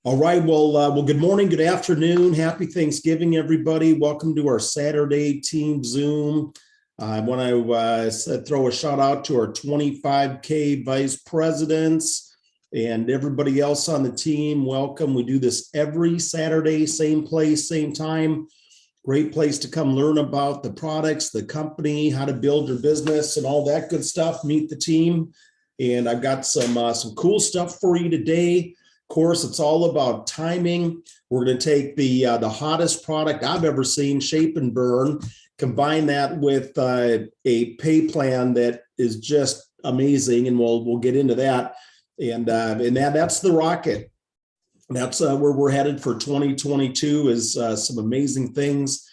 All right. Well, good morning, good afternoon. Happy Thanksgiving, everybody. Welcome to our Saturday team Zoom. I want to throw a shout out to our 25K vice presidents and everybody else on the team. Welcome. We do this every Saturday, same place, same time. Great place to come learn about the products, the company, how to build your business and all that good stuff. Meet the team. And I've got some cool stuff for you today. Of course, it's all about timing. We're going to take the hottest product I've ever seen, Shape and Burn, combine that with a pay plan that is just amazing, and we'll get into that. And that's the rocket. That's where we're headed for 2022. Is some amazing things.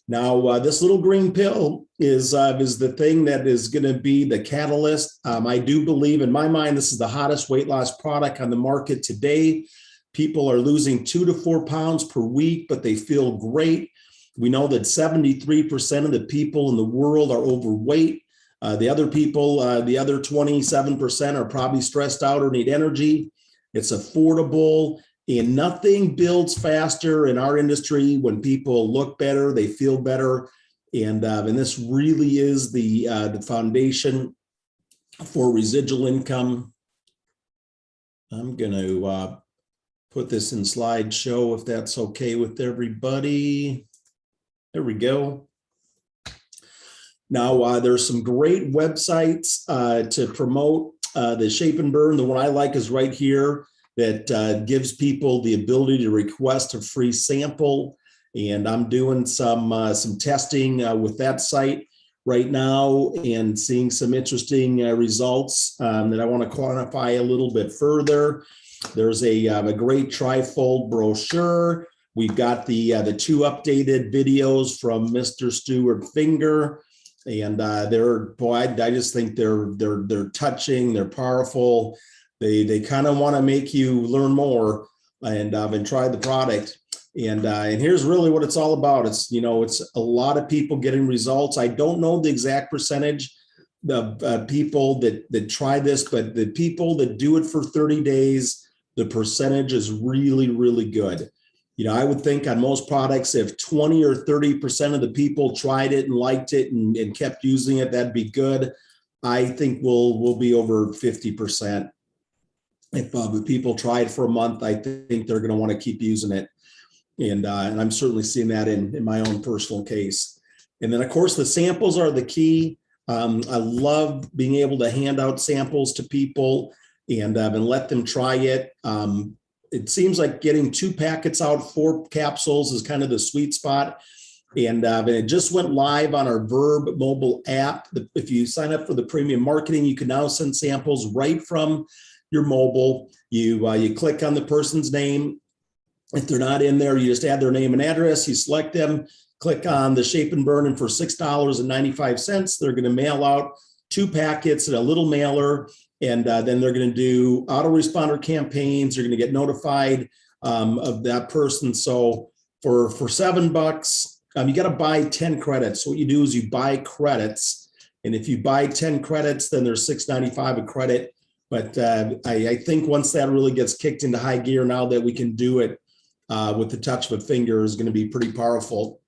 Now, this little green pill is the thing that is going to be the catalyst. I do believe, in my mind, this is the hottest weight loss product on the market today. People are losing 2 to 4 pounds per week, but they feel great. We know that 73% of the people in the world are overweight. The other 27% are probably stressed out or need energy. It's affordable. And nothing builds faster in our industry when people look better, they feel better, and this really is the foundation for residual income. I'm going to put this in slideshow if that's okay with everybody. There we go. Now there's some great websites to promote the Shape and Burn. The one I like is right here. That gives people the ability to request a free sample. And I'm doing some testing with that site right now and seeing some interesting results that I want to quantify a little bit further. There's a great trifold brochure. We've got the 2 updated videos from Mr. Stuart Finger. And I just think they're touching, they're powerful. They kind of want to make you learn more and try the product. And here's really what it's all about. It's a lot of people getting results. I don't know the exact percentage of people that try this, but the people that do it for 30 days, the percentage is really, really good. I would think on most products, if 20 or 30% of the people tried it and liked it and kept using it, that'd be good. I think we'll be over 50%. If people try it for a month, I think they're going to want to keep using it. And I'm certainly seeing that in my own personal case. And then, of course, the samples are the key. I love being able to hand out samples to people and let them try it. It seems like getting 2 packets out, 4 capsules is kind of the sweet spot. And it just went live on our Verb mobile app. If you sign up for the premium marketing, you can now send samples right from your mobile. You click on the person's name. If they're not in there, you just add their name and address. You select them, click on the Shape and Burn, and for $6.95, they're going to mail out 2 packets in a little mailer, and then they're going to do autoresponder campaigns. You're going to get notified of that person. So for $7, you got to buy 10 credits. So what you do is you buy credits, and if you buy 10 credits, then there's $6.95 a credit. But I think once that really gets kicked into high gear, now that we can do it with the touch of a finger, is going to be pretty powerful.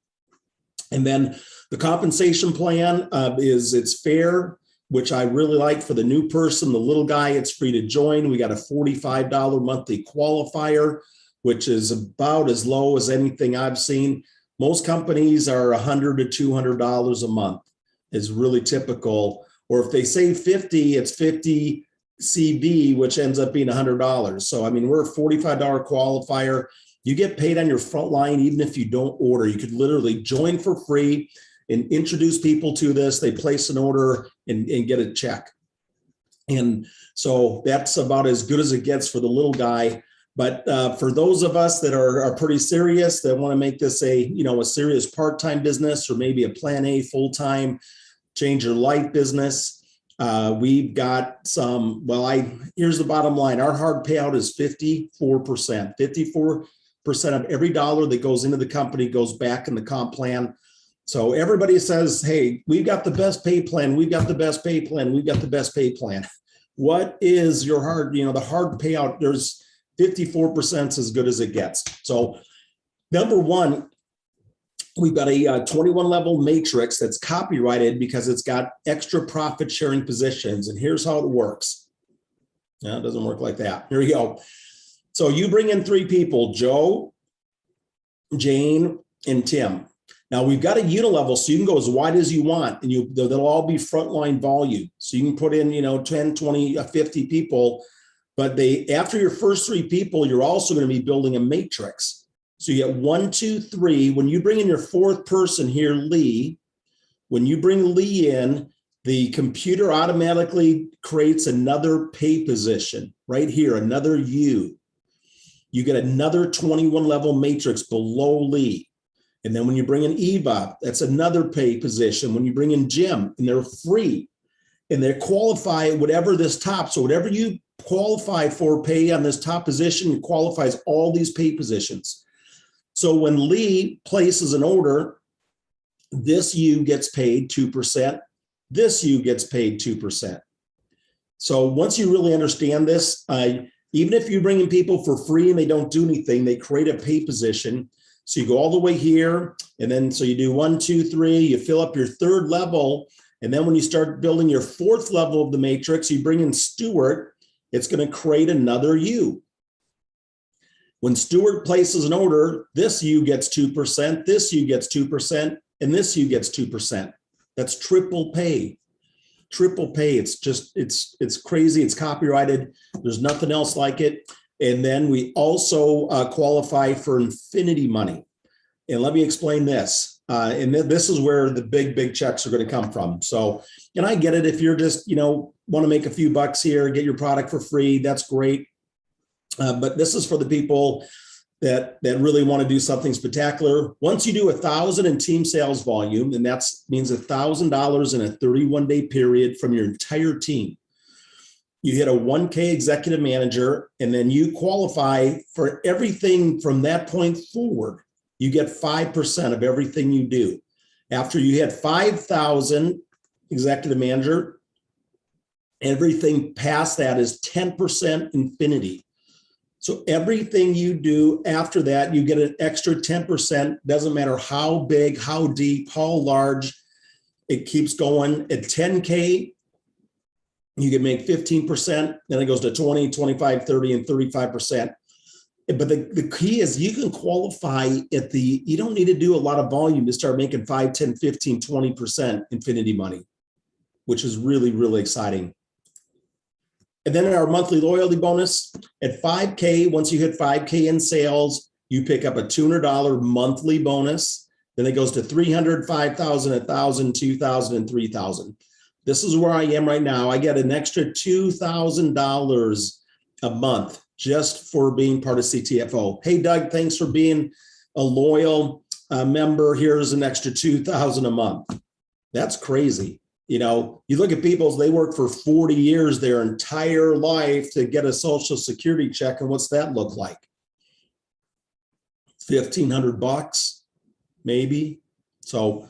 And then the compensation plan it's fair, which I really like for the new person. The little guy, it's free to join. We got a $45 monthly qualifier, which is about as low as anything I've seen. Most companies are $100 to $200 a month is really typical. Or if they say 50, it's 50 CB, which ends up being $100. So, we're a $45 qualifier. You get paid on your front line, even if you don't order. You could literally join for free and introduce people to this. They place an order and get a check. And so that's about as good as it gets for the little guy. But for those of us that are pretty serious, that want to make this a serious part-time business, or maybe a plan A full-time, change your life business, we've got some, here's the bottom line. Our hard payout is 54%. 54% of every dollar that goes into the company goes back in the comp plan. So everybody says, hey, we've got the best pay plan. We've got the best pay plan. We've got the best pay plan. What is your hard, the hard payout? There's 54% is as good as it gets. So number one, we've got a 21 level matrix that's copyrighted because it's got extra profit sharing positions. And here's how it works. No, it doesn't work like that. Here we go. So you bring in 3 people, Joe, Jane, and Tim. Now we've got a unilevel, so you can go as wide as you want, and they'll all be frontline volume. So you can put in, 10, 20, 50 people, but after your first 3 people, you're also going to be building a matrix. So you get 1, 2, 3. When you bring in your 4th person here, Lee, when you bring Lee in, the computer automatically creates another pay position right here, another U. You get another 21 level matrix below Lee. And then when you bring in Eva, that's another pay position. When you bring in Jim, and they're free, and they qualify whatever this top. So whatever you qualify for pay on this top position, it qualifies all these pay positions. So when Lee places an order, this U gets paid 2%. This U gets paid 2%. So once you really understand this, even if you bring in people for free and they don't do anything, they create a pay position. So you go all the way here, and then so you do 1, 2, 3, you fill up your 3rd level. And then when you start building your 4th level of the matrix, you bring in Stuart, it's going to create another U. When Stuart places an order, this U gets 2%, this U gets 2%, and this U gets 2%. That's triple pay. Triple pay. It's crazy. It's copyrighted. There's nothing else like it. And then we also qualify for infinity money. And let me explain this. And this is where the big checks are going to come from. So, and I get it. If you're just, want to make a few bucks here, get your product for free, that's great. But this is for the people that really want to do something spectacular. Once you do 1,000 in team sales volume, and that means $1,000 in a 31-day period from your entire team, you hit a 1K executive manager, and then you qualify for everything from that point forward. You get 5% of everything you do. After you hit 5,000 executive manager, everything past that is 10% infinity. So everything you do after that, you get an extra 10%. Doesn't matter how big, how deep, how large, it keeps going. At 10K, you can make 15%, then it goes to 20, 25, 30, and 35%. But the key is you can qualify you don't need to do a lot of volume to start making 5, 10, 15, 20% infinity money, which is really, really exciting. And then our monthly loyalty bonus at 5K, once you hit 5K in sales, you pick up a $200 monthly bonus. Then it goes to 300, 5,000, 1,000, 2,000, and 3,000. This is where I am right now. I get an extra $2,000 a month just for being part of CTFO. Hey, Doug, thanks for being a loyal member. Here's an extra $2,000 a month. That's crazy. You look at people, they work for 40 years, their entire life to get a Social Security check. And what's that look like? $1,500 maybe. So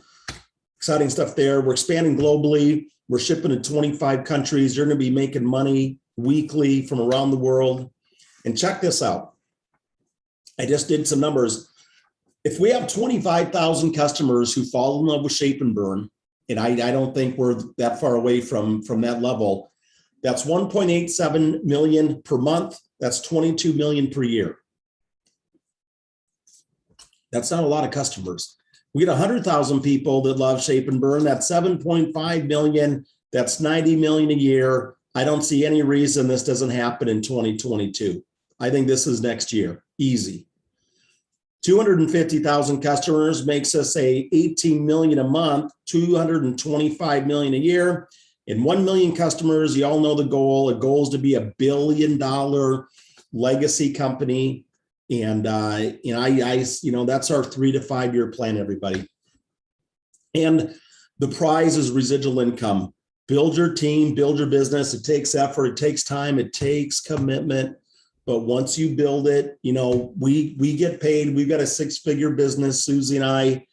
exciting stuff there. We're expanding globally. We're shipping to 25 countries. You're going to be making money weekly from around the world. And check this out. I just did some numbers. If we have 25,000 customers who fall in love with Shape and Burn, and I don't think we're that far away from that level, that's 1.87 million per month. That's 22 million per year. That's not a lot of customers. We get 100,000 people that love Shape and Burn. That's 7.5 million. That's 90 million a year. I don't see any reason this doesn't happen in 2022. I think this is next year. Easy. 250,000 customers makes us 18 million a month, 225 million a year. And 1 million customers, you all know the goal. The goal is to be $1 billion legacy company. And that's our 3 to 5 year plan, everybody. And the prize is residual income. Build your team, build your business. It takes effort, it takes time, it takes commitment. But once you build it, we get paid. We've got a 6-figure business, Susie and I,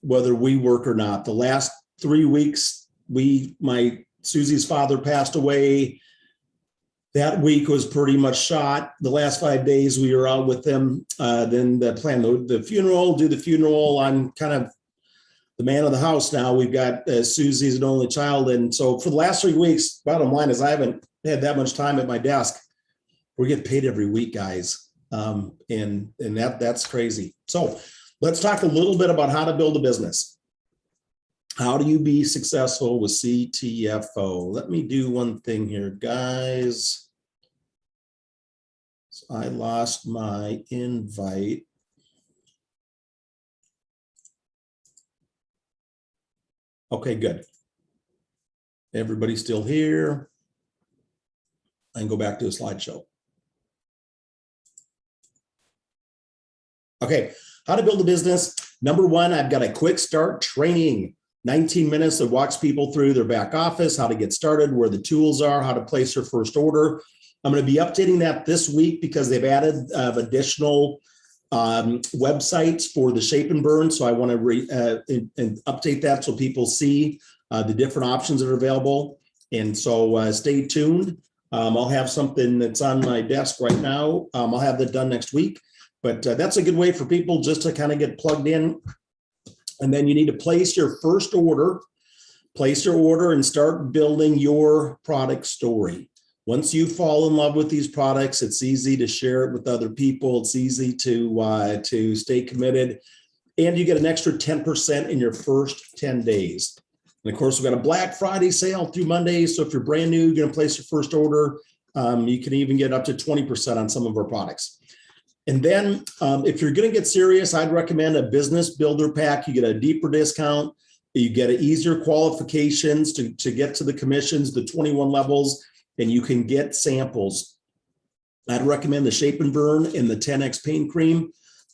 whether we work or not. The last 3 weeks, Susie's father passed away. that week was pretty much shot. The last 5 days we were out with them. Then the plan, the funeral, do the funeral. I'm kind of the man of the house now. We've got Susie's an only child. And so for the last 3 weeks, bottom line is I haven't had that much time at my desk. We get paid every week, guys. And that's crazy. So let's talk a little bit about how to build a business. How do you be successful with CTFO? Let me do one thing here, guys. So I lost my invite. Okay, good. Everybody's still here. I can go back to a slideshow. Okay, how to build a business. Number one, I've got a quick start training. 19 minutes that walks people through their back office, how to get started, where the tools are, how to place their first order. I'm going to be updating that this week because they've added additional websites for the shape and burn. So I want to update that so people see the different options that are available. And so stay tuned. I'll have something that's on my desk right now. I'll have that done next week. But that's a good way for people just to kind of get plugged in. And then you need to place your first order, place your order and start building your product story. Once you fall in love with these products, it's easy to share it with other people. It's easy to stay committed. And you get an extra 10% in your first 10 days. And of course, we've got a Black Friday sale through Monday. So if you're brand new, you're going to place your first order. You can even get up to 20% on some of our products. And then if you're going to get serious, I'd recommend a business builder pack. You get a deeper discount. You get easier qualifications to get to the commissions, the 21 levels, and you can get samples. I'd recommend the Shape and Burn and the 10X Pain Cream.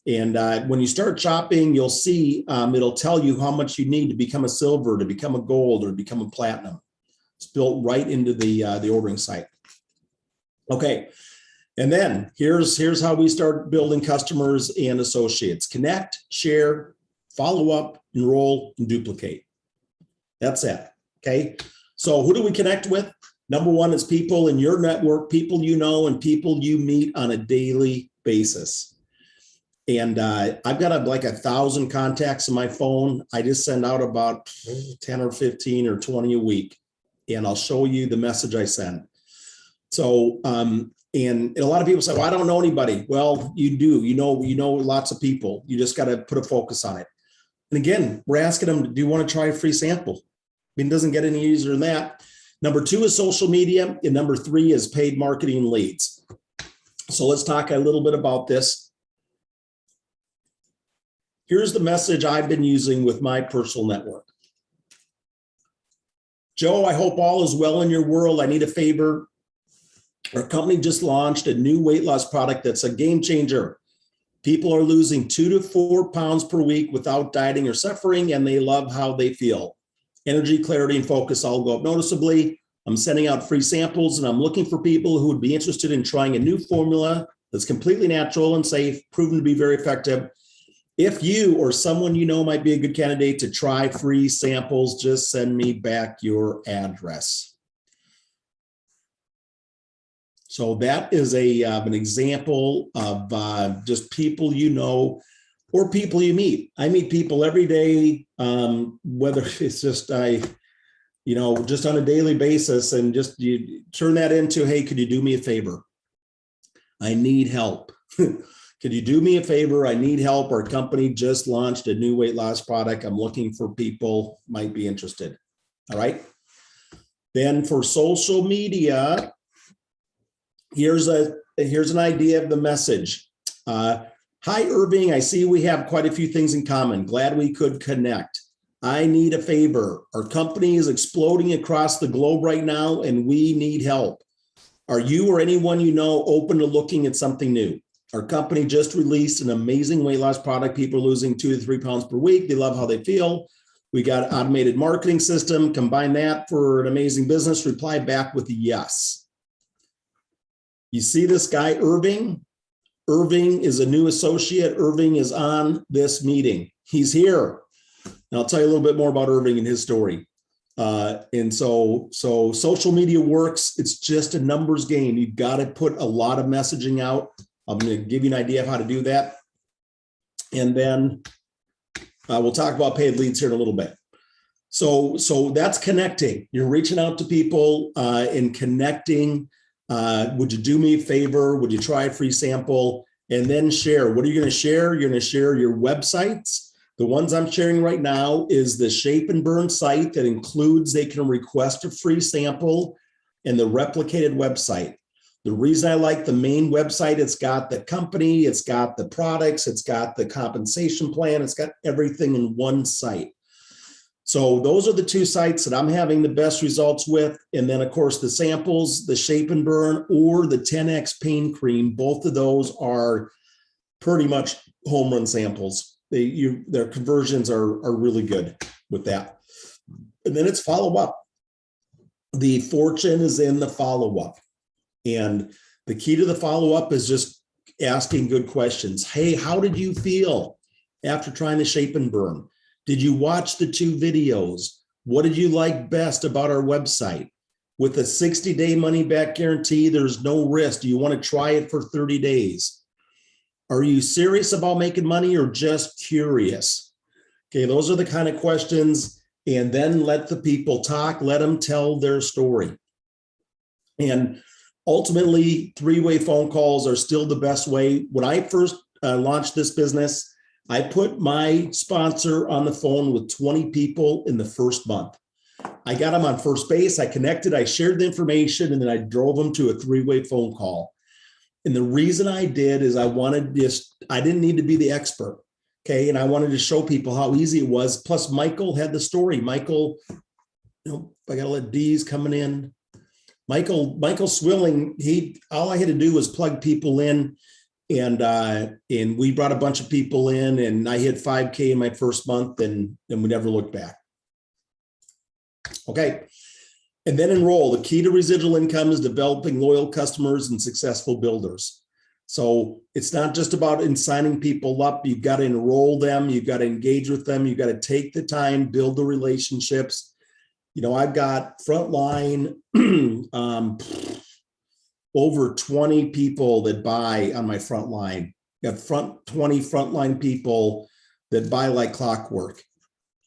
And when you start shopping, you'll see it'll tell you how much you need to become a silver, to become a gold, or to become a platinum. It's built right into the ordering site. Okay. And then here's how we start building customers and associates. Connect, share, follow up, enroll, and duplicate. That's it. Okay. So who do we connect with? Number one is people in your network, people you know, and people you meet on a daily basis. And I've got like 1,000 contacts in my phone. I just send out about 10 or 15 or 20 a week, and I'll show you the message I send. So, and a lot of people say, well, I don't know anybody. Well, you do, you know lots of people. You just got to put a focus on it. And again, we're asking them, do you want to try a free sample? I mean, it doesn't get any easier than that. Number two is social media. And number three is paid marketing leads. So let's talk a little bit about this. Here's the message I've been using with my personal network. Joe, I hope all is well in your world. I need a favor. Our company just launched a new weight loss product that's a game changer. People are losing 2 to 4 pounds per week without dieting or suffering, and they love how they feel. Energy, clarity, and focus all go up noticeably. I'm sending out free samples, and I'm looking for people who would be interested in trying a new formula that's completely natural and safe, proven to be very effective. If you or someone you know might be a good candidate to try free samples, just send me back your address. So that is an example of just people you know or people you meet. I meet people every day, whether it's just just on a daily basis, and just you turn that into, hey, could you do me a favor? I need help. Could you do me a favor? I need help. Our company just launched a new weight loss product. I'm looking for people might be interested. All right. Then for social media, here's an idea of the message. Hi, Irving. I see we have quite a few things in common. Glad we could connect. I need a favor. Our company is exploding across the globe right now, and we need help. Are you or anyone you know open to looking at something new? Our company just released an amazing weight loss product. People are losing 2 to 3 pounds per week. They love how they feel. We got an automated marketing system. Combine that for an amazing business. Reply back with a yes. You see this guy, Irving? Irving is a new associate. Irving is on this meeting. He's here. And I'll tell you a little bit more about Irving and his story. And so social media works. It's just a numbers game. You've got to put a lot of messaging out. I'm going to give you an idea of how to do that. And then we'll talk about paid leads here in a little bit. So that's connecting. You're reaching out to people and connecting. Would you do me a favor? Would you try a free sample? And then share. What are you going to share? You're going to share your websites. The ones I'm sharing right now is the Shape and Burn site that includes they can request a free sample and the replicated website. The reason I like the main website, it's got the company, it's got the products, it's got the compensation plan, it's got everything in one site. So those are the two sites that I'm having the best results with. And then of course the samples, the Shape and Burn or the 10X pain cream, both of those are pretty much home run samples. Their conversions are really good with that. And then it's follow up. The fortune is in the follow up. And the key to the follow up is just asking good questions. Hey, how did you feel after trying to Shape and Burn? Did you watch the 2 videos? What did you like best about our website? With a 60-day money back guarantee, there's no risk. Do you want to try it for 30 days? Are you serious about making money or just curious? Okay, those are the kind of questions. And then let the people talk, let them tell their story. And ultimately, 3-way phone calls are still the best way. When I first launched this business, I put my sponsor on the phone with 20 people in the first month. I got them on first base. I connected, I shared the information, and then I drove them to a 3-way phone call. And the reason I did is I didn't need to be the expert. Okay. And I wanted to show people how easy it was. Plus Michael had the story. Michael, I got to let D's coming in. Michael Swilling, all I had to do was plug people in. And we brought a bunch of people in and I hit 5K in my first month and we never looked back. Okay. And then enroll. The key to residual income is developing loyal customers and successful builders. So it's not just about signing people up. You've got to enroll them. You've got to engage with them. You've got to take the time, build the relationships. I've got frontline, over 20 people that buy on my front line. Got 20 frontline people that buy like clockwork.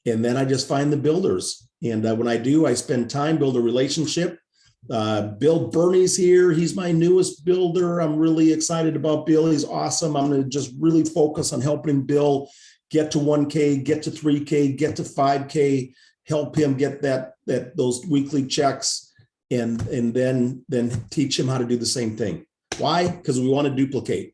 And then I just find the builders. And when I do, I spend time, build a relationship. Bill Bernie's here. He's my newest builder. I'm really excited about Bill. He's awesome. I'm going to just really focus on helping Bill get to 1K, get to 3K, get to 5K, help him get those weekly checks. And then teach him how to do the same thing. Why? Because we want to duplicate.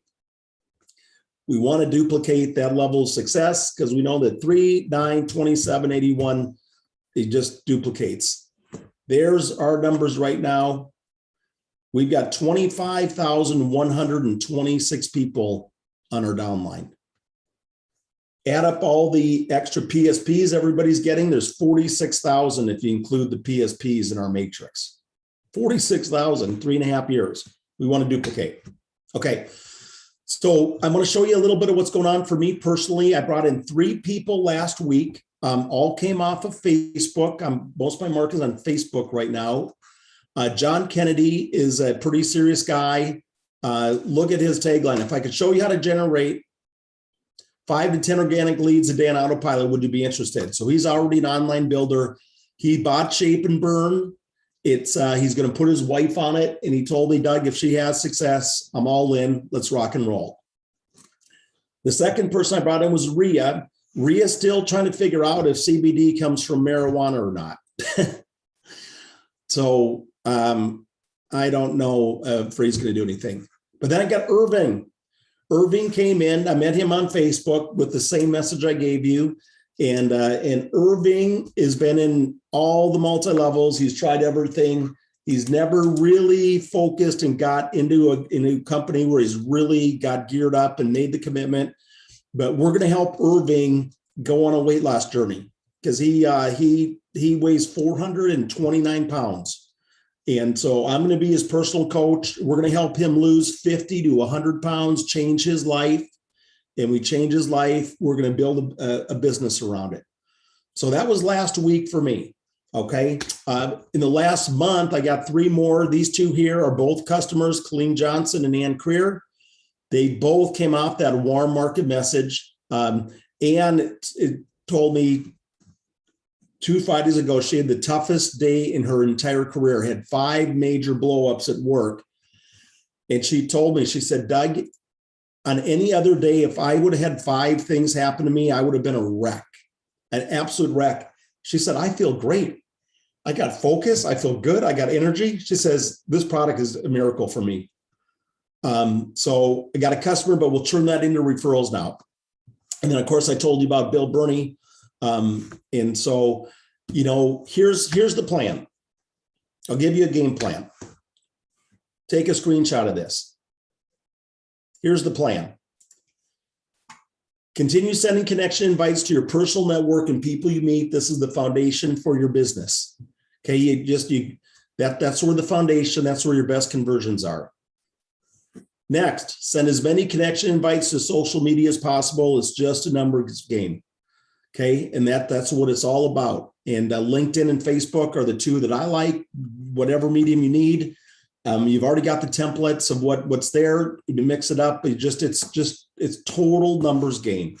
We want to duplicate that level of success because we know that 3, 9, 27, 81, it just duplicates. There's our numbers right now. We've got 25,126 people on our downline. Add up all the extra PSPs everybody's getting. There's 46,000 if you include the PSPs in our matrix. 46,000, 3.5 years. We want to duplicate. Okay. So I'm going to show you a little bit of what's going on for me personally. I brought in 3 people last week. All came off of Facebook. Most of my market is on Facebook right now. John Kennedy is a pretty serious guy. Look at his tagline. If I could show you how to generate 5 to 10 organic leads a day on autopilot, would you be interested? So he's already an online builder. He bought Shape and Burn. He's going to put his wife on it. And he told me, Doug, if she has success, I'm all in. Let's rock and roll. The second person I brought in was Rhea. Rhea's still trying to figure out if CBD comes from marijuana or not. So I don't know if he's going to do anything. But then I got Irving. Irving came in. I met him on Facebook with the same message I gave you. And Irving has been in all the multi-levels. He's tried everything. He's never really focused and got into a new company where he's really got geared up and made the commitment. But we're going to help Irving go on a weight loss journey because he weighs 429 pounds. And so I'm going to be his personal coach. We're going to help him lose 50 to 100 pounds, change his life. And we change his life. We're going to build a business around it. So that was last week for me. Okay. In the last month, I got 3 more. These 2 here are both customers, Colleen Johnson and Ann Creer. They both came off that warm market message. And it told me 2 Fridays ago, she had the toughest day in her entire career, had 5 major blowups at work. And she told me, she said, Doug, on any other day, if I would have had 5 things happen to me, I would have been a wreck, an absolute wreck. She said, I feel great. I got focus. I feel good. I got energy. She says, this product is a miracle for me. So I got a customer, but we'll turn that into referrals now. And then, of course, I told you about Bill Burney. And so, you know, here's the plan. I'll give you a game plan. Take a screenshot of this. Here's the plan. Continue sending connection invites to your personal network and people you meet. This is the foundation for your business. Okay, that's where the foundation, that's where your best conversions are. Next, send as many connection invites to social media as possible. It's just a numbers game. Okay, and that's what it's all about. And LinkedIn and Facebook are the 2 that I like. Whatever medium you need, you've already got the templates of what's there. You can mix it up. It's total numbers game.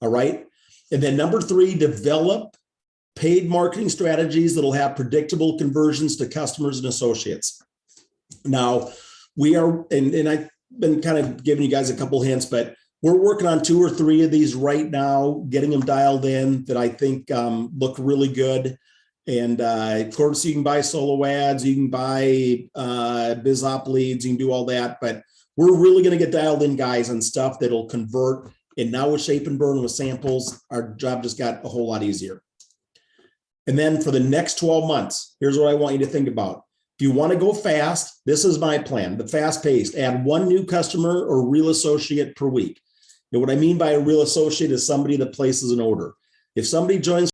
All right, and then number 3, develop paid marketing strategies that'll have predictable conversions to customers and associates. Now, we are, and I've been kind of giving you guys a couple hints, but we're working on 2 or 3 of these right now, getting them dialed in that I think look really good. And of course, you can buy solo ads, you can buy BizOp leads, you can do all that. But we're really going to get dialed in, guys, on stuff that'll convert. And now with Shape and Burn with samples, our job just got a whole lot easier. And then for the next 12 months, here's what I want you to think about. If you want to go fast, this is my plan, the fast paced. Add 1 new customer or real associate per week. And what I mean by a real associate is somebody that places an order. If somebody joins